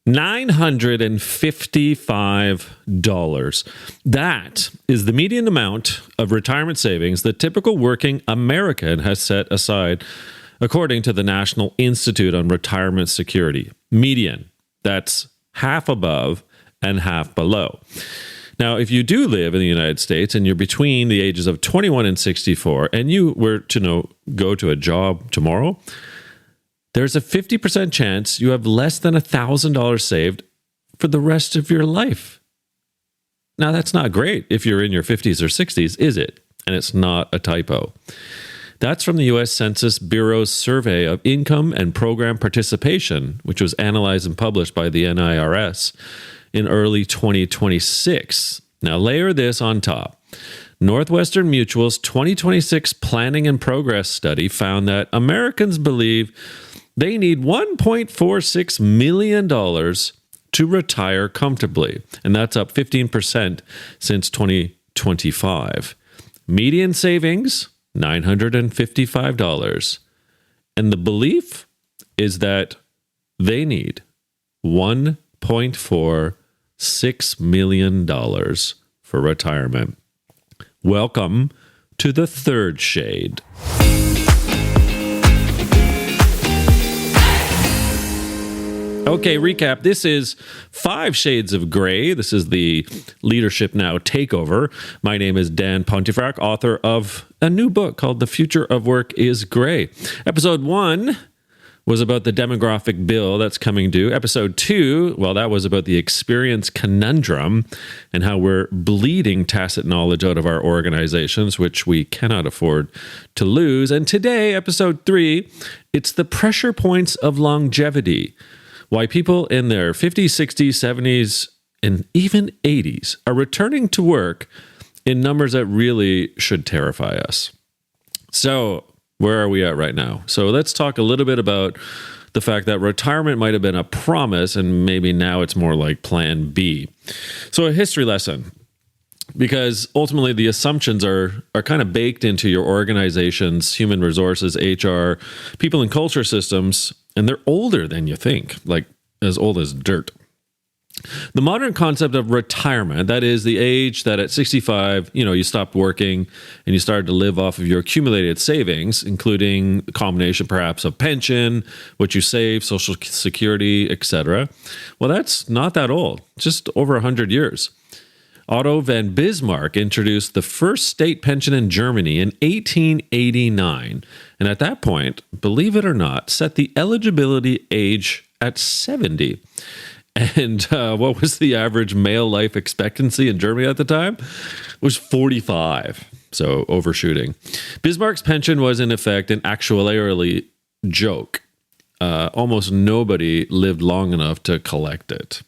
$955. That is the median amount of retirement savings the typical working American has set aside, according to the National Institute on Retirement Security. Median. That's half above and half below. Now, if you do live in the United States and you're between the ages of 21 and 64, and you were to go to a job tomorrow, there's a 50% chance you have less than $1,000 saved for the rest of your life. Now, that's not great if you're in your 50s or 60s, is it? And it's not a typo. That's from the U.S. Census Bureau's survey of income and program participation, which was analyzed and published by the NIRS in early 2026. Now, layer this on top. Northwestern Mutual's 2026 Planning and Progress study found that Americans believe they need $1.46 million to retire comfortably, and that's up 15% since 2025. Median savings, $955. And the belief is that they need $1.46 million for retirement. Welcome to the third shade. Okay, recap. This is 5 Shades of Grey. This is the Leadership Now takeover. My name is Dan Pontefract, author of a new book called The Future of Work is Grey. Episode 1 was about the demographic bill that's coming due. Episode 2, well, that was about the experience conundrum and how we're bleeding tacit knowledge out of our organizations, which we cannot afford to lose. And today, episode 3, it's the pressure points of longevity. Why people in their 50s, 60s, 70s, and even 80s are returning to work in numbers that really should terrify us. So, where are we at right now? So let's talk a little bit about the fact that retirement might have been a promise and maybe now it's more like plan B. So a history lesson, because ultimately the assumptions are kind of baked into your organization's human resources, HR, people and culture systems, and they're older than you think, like as old as dirt. The modern concept of retirement, that is the age that at 65, you stopped working and you started to live off of your accumulated savings, including a combination perhaps of pension, what you save, Social Security, etc. Well, that's not that old, just over 100 years. Otto von Bismarck introduced the first state pension in Germany in 1889. And at that point, believe it or not, set the eligibility age at 70. And what was the average male life expectancy in Germany at the time? It was 45, so overshooting. Bismarck's pension was, in effect, an actuarially joke. Almost nobody lived long enough to collect it.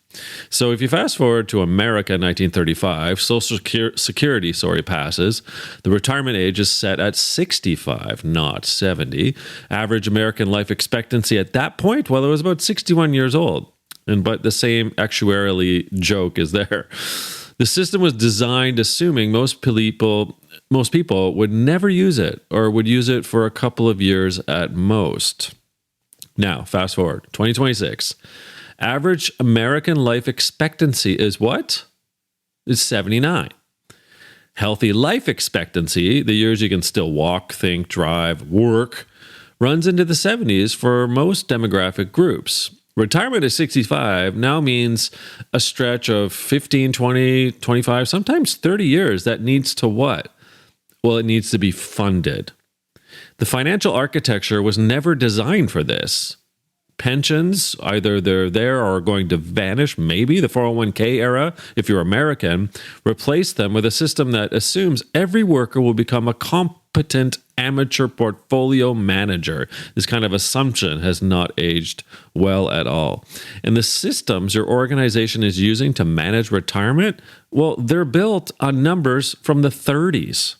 So if you fast forward to America in 1935, Social Security passes. The retirement age is set at 65, not 70. Average American life expectancy at that point, well, it was about 61 years old. But the same actuarially joke is there. The system was designed assuming most people would never use it or would use it for a couple of years at most. Now, fast forward, 2026. Average American life expectancy is what? Is 79. Healthy life expectancy, the years you can still walk, think, drive, work, runs into the 70s for most demographic groups. Retirement at 65 now means a stretch of 15, 20, 25, sometimes 30 years that needs to what? Well, it needs to be funded. The financial architecture was never designed for this. Pensions, either they're there or are going to vanish, maybe the 401k era, if you're American, replace them with a system that assumes every worker will become a competent amateur portfolio manager. This kind of assumption has not aged well at all. And the systems your organization is using to manage retirement, well, they're built on numbers from the 30s.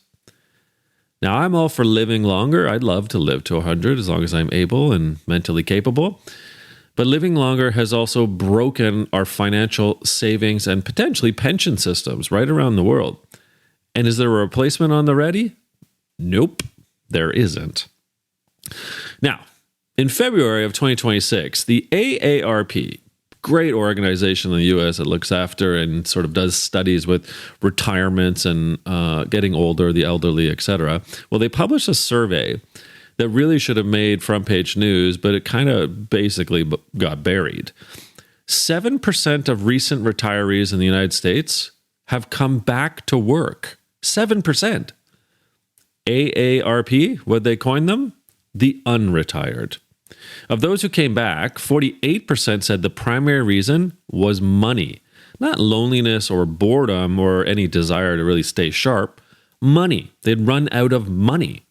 Now, I'm all for living longer. I'd love to live to 100 as long as I'm able and mentally capable. But living longer has also broken our financial savings and potentially pension systems right around the world. And is there a replacement on the ready? Nope, there isn't. Now, in February of 2026, the AARP, great organization in the U.S. that looks after and sort of does studies with retirements and getting older, the elderly, etc. Well, they published a survey that really should have made front page news, but it kind of basically got buried. 7% of recent retirees in the United States have come back to work. 7%. AARP, what they coined them? The unretired. Of those who came back, 48% said the primary reason was money. Not loneliness or boredom or any desire to really stay sharp. Money. They'd run out of money.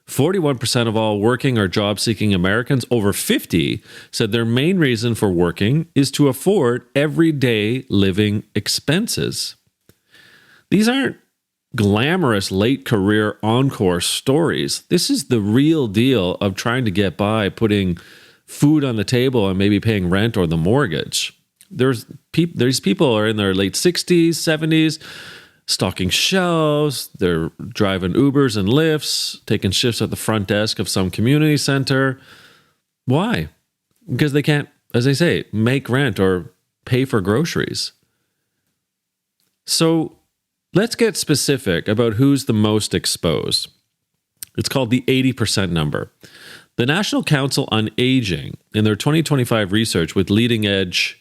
41% of all working or job-seeking Americans over 50 said their main reason for working is to afford everyday living expenses. These aren't glamorous late career encore stories. This is the real deal of trying to get by, putting food on the table and maybe paying rent or the mortgage. These people are in their late 60s, 70s, stocking shelves, they're driving Ubers and Lyfts, taking shifts at the front desk of some community center. Why? Because they can't, as I say, make rent or pay for groceries. So let's get specific about who's the most exposed. It's called the 80% number. The National Council on Aging, in their 2025 research with leading age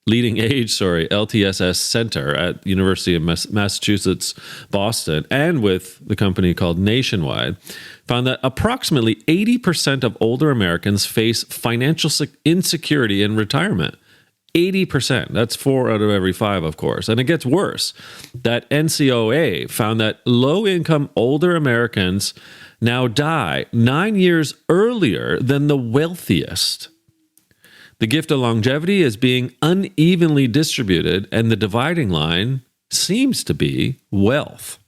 LTSS Center at University of Massachusetts, Boston, and with the company called Nationwide, found that approximately 80% of older Americans face financial insecurity in retirement. 80%. That's 4 out of every 5, of course. And it gets worse. That NCOA found that low-income older Americans now die 9 years earlier than the wealthiest. The gift of longevity is being unevenly distributed, and the dividing line seems to be wealth.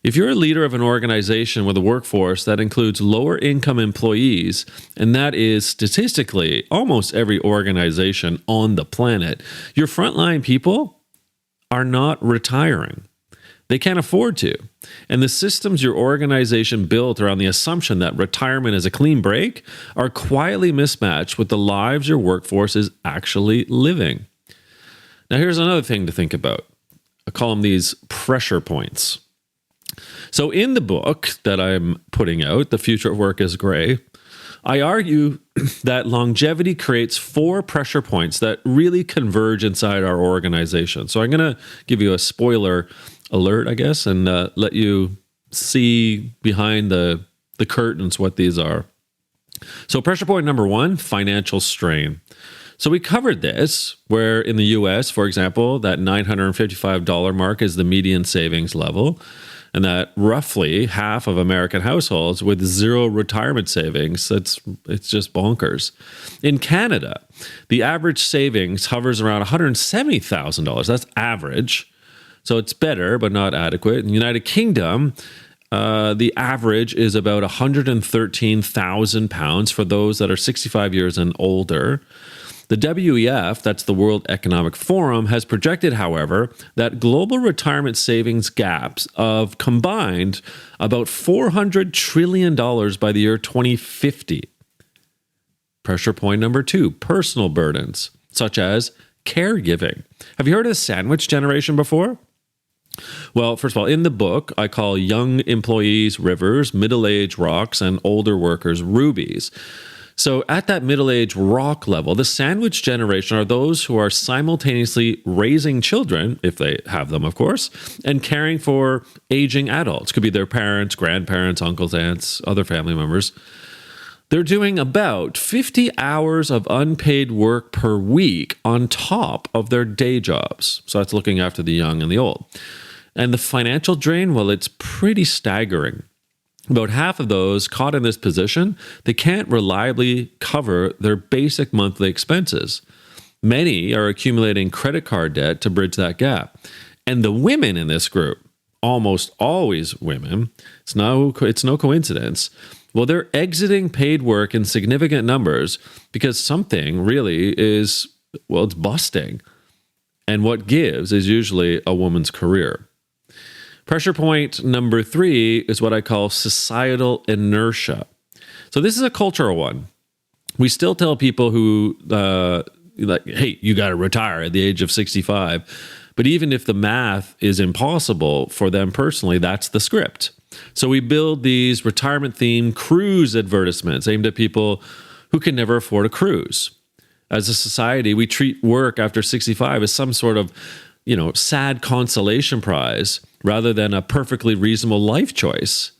If you're a leader of an organization with a workforce that includes lower income employees, and that is statistically almost every organization on the planet, your frontline people are not retiring. They can't afford to. And the systems your organization built around the assumption that retirement is a clean break are quietly mismatched with the lives your workforce is actually living. Now, here's another thing to think about. I call them these pressure points. So in the book that I'm putting out, The Future of Work is Gray, I argue that longevity creates 4 pressure points that really converge inside our organization. So I'm going to give you a spoiler alert, I guess, and let you see behind the curtains what these are. So pressure point number 1, financial strain. So we covered this, where in the US, for example, that $955 mark is the median savings level, and that roughly half of American households with 0 retirement savings, it's just bonkers. In Canada, the average savings hovers around $170,000. That's average. So it's better, but not adequate. In the United Kingdom, the average is about £113,000 for those that are 65 years and older. The WEF, that's the World Economic Forum, has projected, however, that global retirement savings gaps of combined about $400 trillion by the year 2050. Pressure point number 2, personal burdens, such as caregiving. Have you heard of the sandwich generation before? Well, first of all, in the book, I call young employees rivers, middle-aged rocks, and older workers rubies. So at that middle-aged rock level, the sandwich generation are those who are simultaneously raising children, if they have them, of course, and caring for aging adults. Could be their parents, grandparents, uncles, aunts, other family members. They're doing about 50 hours of unpaid work per week on top of their day jobs. So that's looking after the young and the old. And the financial drain, well, it's pretty staggering. About half of those caught in this position, they can't reliably cover their basic monthly expenses. Many are accumulating credit card debt to bridge that gap. And the women in this group, almost always women, it's no coincidence, well, they're exiting paid work in significant numbers because something really is, well, it's busting. And what gives is usually a woman's career. Pressure point number 3 is what I call societal inertia. So this is a cultural one. We still tell people who, like, hey, you got to retire at the age of 65. But even if the math is impossible for them personally, that's the script. So we build these retirement-themed cruise advertisements aimed at people who can never afford a cruise. As a society, we treat work after 65 as some sort of, sad consolation prize rather than a perfectly reasonable life choice.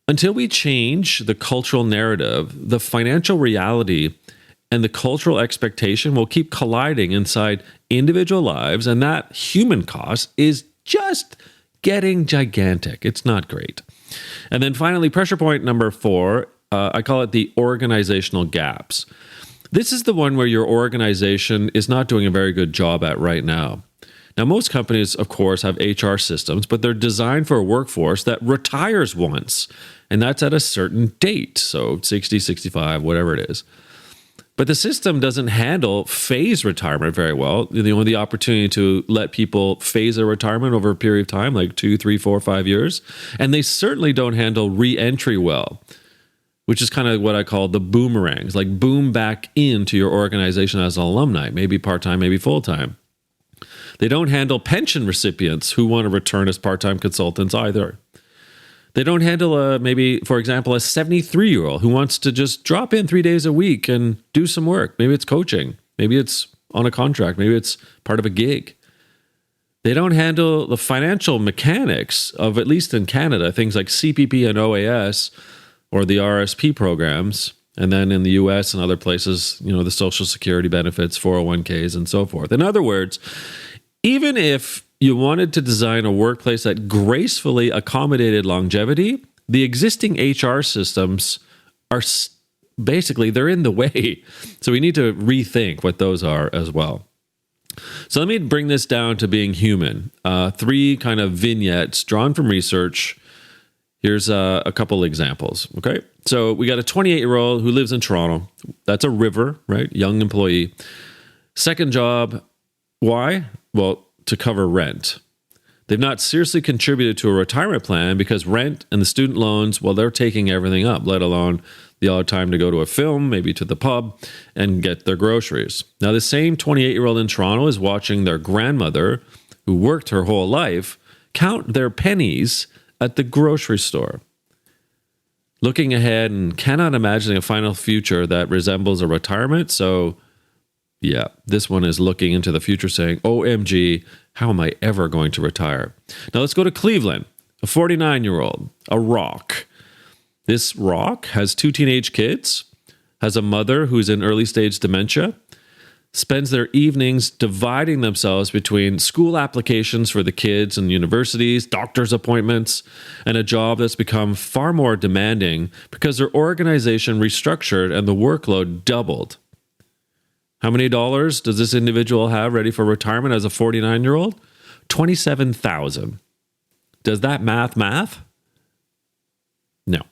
Until we change the cultural narrative, the financial reality and the cultural expectation will keep colliding inside individual lives, and that human cost is just getting gigantic. It's not great. And then finally, pressure point number 4, I call it the organizational gaps. This is the one where your organization is not doing a very good job at right now. Now, most companies, of course, have HR systems, but they're designed for a workforce that retires once, and that's at a certain date, so 60, 65, whatever it is. But the system doesn't handle phase retirement very well. The opportunity to let people phase their retirement over a period of time, like 2, 3, 4, 5 years. And they certainly don't handle re-entry well, which is kind of what I call the boomerangs, like boom back into your organization as an alumni, maybe part-time, maybe full-time. They don't handle pension recipients who want to return as part-time consultants either. They don't handle maybe, for example, a 73-year-old who wants to just drop in 3 days a week and do some work. Maybe it's coaching. Maybe it's on a contract. Maybe it's part of a gig. They don't handle the financial mechanics of, at least in Canada, things like CPP and OAS or the RSP programs. And then in the US and other places, the Social Security benefits, 401ks, and so forth. In other words, even if you wanted to design a workplace that gracefully accommodated longevity, the existing HR systems are basically, they're in the way. So we need to rethink what those are as well. So let me bring this down to being human. 3 kind of vignettes drawn from research. Here's a couple examples, okay? So we got a 28-year-old who lives in Toronto. That's a river, right? Young employee. Second job, why? Well, to cover rent. They've not seriously contributed to a retirement plan because rent and the student loans, well, they're taking everything up, let alone the odd time to go to a film, maybe to the pub, and get their groceries. Now, the same 28-year-old in Toronto is watching their grandmother, who worked her whole life, count their pennies at the grocery store. Looking ahead and cannot imagine a final future that resembles a retirement, so yeah, this one is looking into the future saying, OMG, how am I ever going to retire? Now let's go to Cleveland, a 49-year-old, a rock. This rock has 2 teenage kids, has a mother who's in early stage dementia, spends their evenings dividing themselves between school applications for the kids and universities, doctor's appointments, and a job that's become far more demanding because their organization restructured and the workload doubled. How many dollars does this individual have ready for retirement as a 49-year-old? $27,000. Does that math? No.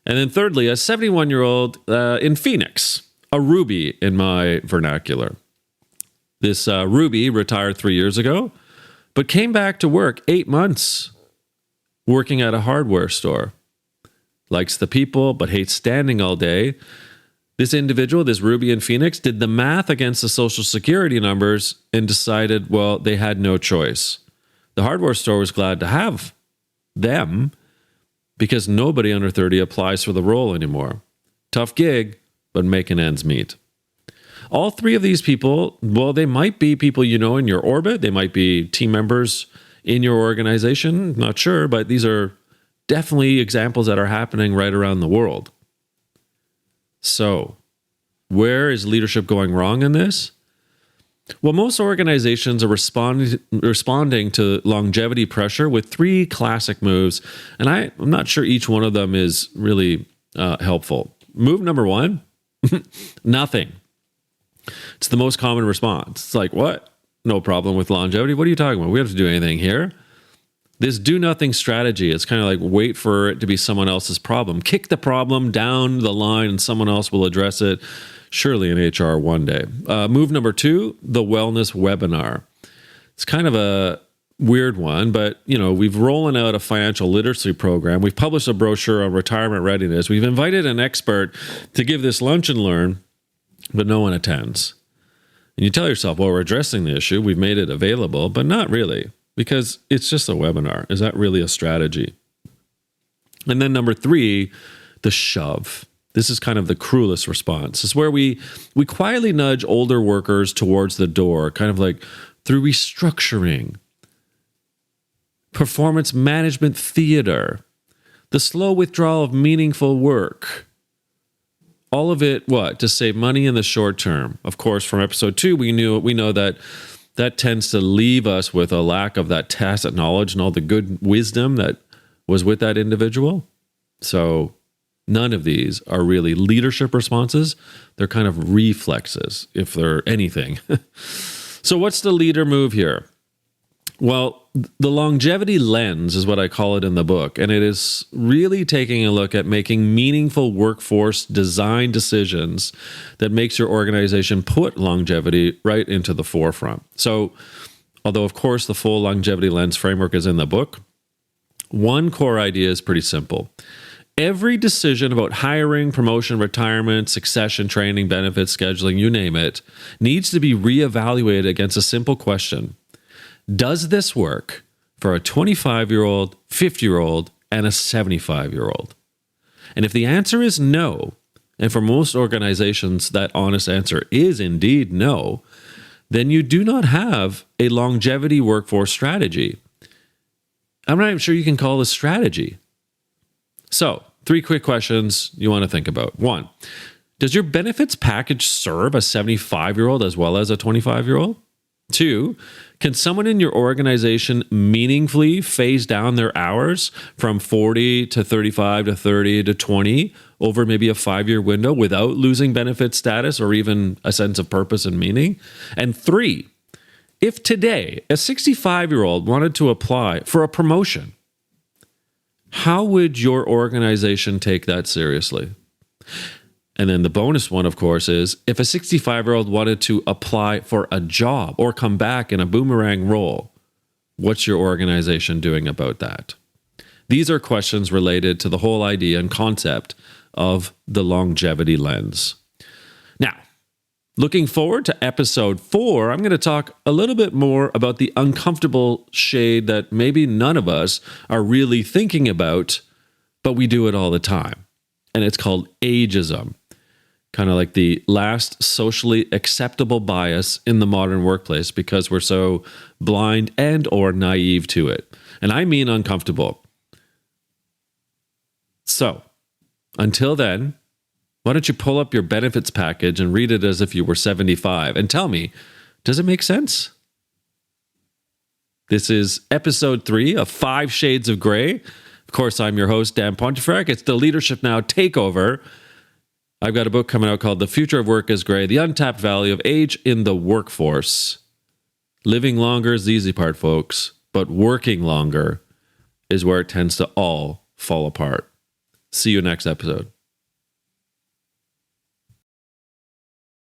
And then thirdly, a 71-year-old in Phoenix, a Ruby in my vernacular. This Ruby retired 3 years ago, but came back to work 8 months working at a hardware store. Likes the people, but hates standing all day. This individual, this Ruby in Phoenix, did the math against the Social Security numbers and decided, well, they had no choice. The hardware store was glad to have them because nobody under 30 applies for the role anymore. Tough gig, but making ends meet. All 3 of these people, well, they might be people you know in your orbit. They might be team members in your organization. Not sure, but these are definitely examples that are happening right around the world. So, where is leadership going wrong in this? Well, most organizations are responding to longevity pressure with 3 classic moves, and I'm not sure each one of them is really helpful. Move number 1, nothing. It's the most common response. It's like, what? No problem with longevity? What are you talking about? We don't have to do anything here. This do-nothing strategy, it's kind of like wait for it to be someone else's problem. Kick the problem down the line and someone else will address it, surely in HR one day. Move number 2, the wellness webinar. It's kind of a weird one, but we've rolling out a financial literacy program. We've published a brochure on retirement readiness. We've invited an expert to give this lunch and learn. but no one attends. And you tell yourself, well, we're addressing the issue. We've made it available, but not really, because it's just a webinar. Is that really a strategy? And then number 3, the shove. This is kind of the cruelest response. It's where we quietly nudge older workers towards the door, kind of like through restructuring, performance management theater, the slow withdrawal of meaningful work. All of it, what? To save money in the short term. Of course, from episode 2, we know that tends to leave us with a lack of that tacit knowledge and all the good wisdom that was with that individual. So none of these are really leadership responses. They're kind of reflexes, if they're anything. So what's the leader move here? Well, the longevity lens is what I call it in the book, and it is really taking a look at making meaningful workforce design decisions that makes your organization put longevity right into the forefront. So, although of course the full longevity lens framework is in the book, one core idea is pretty simple. Every decision about hiring, promotion, retirement, succession, training, benefits, scheduling, you name it, needs to be reevaluated against a simple question. Does this work for a 25-year-old, 50-year-old, and a 75-year-old? And if the answer is no, and for most organizations that honest answer is indeed no, then you do not have a longevity workforce strategy. I'm not even sure you can call this strategy. So, 3 quick questions you want to think about. 1, does your benefits package serve a 75-year-old as well as a 25-year-old? 2, can someone in your organization meaningfully phase down their hours from 40 to 35 to 30 to 20 over maybe a 5-year window without losing benefit status or even a sense of purpose and meaning? And 3, if today a 65-year-old wanted to apply for a promotion, how would your organization take that seriously? And then the bonus one, of course, is if a 65-year-old wanted to apply for a job or come back in a boomerang role, what's your organization doing about that? These are questions related to the whole idea and concept of the longevity lens. Now, looking forward to episode 4, I'm going to talk a little bit more about the uncomfortable shade that maybe none of us are really thinking about, but we do it all the time. And it's called ageism. Kind of like the last socially acceptable bias in the modern workplace because we're so blind and or naive to it. And I mean uncomfortable. So, until then, why don't you pull up your benefits package and read it as if you were 75 and tell me, does it make sense? This is episode 3 of 5 Shades of Grey. Of course, I'm your host, Dan Pontefract. It's the Leadership Now Takeover. I've got a book coming out called The Future of Work is Grey, The Untapped Value of Age in the Workforce. Living longer is the easy part, folks, but working longer is where it tends to all fall apart. See you next episode.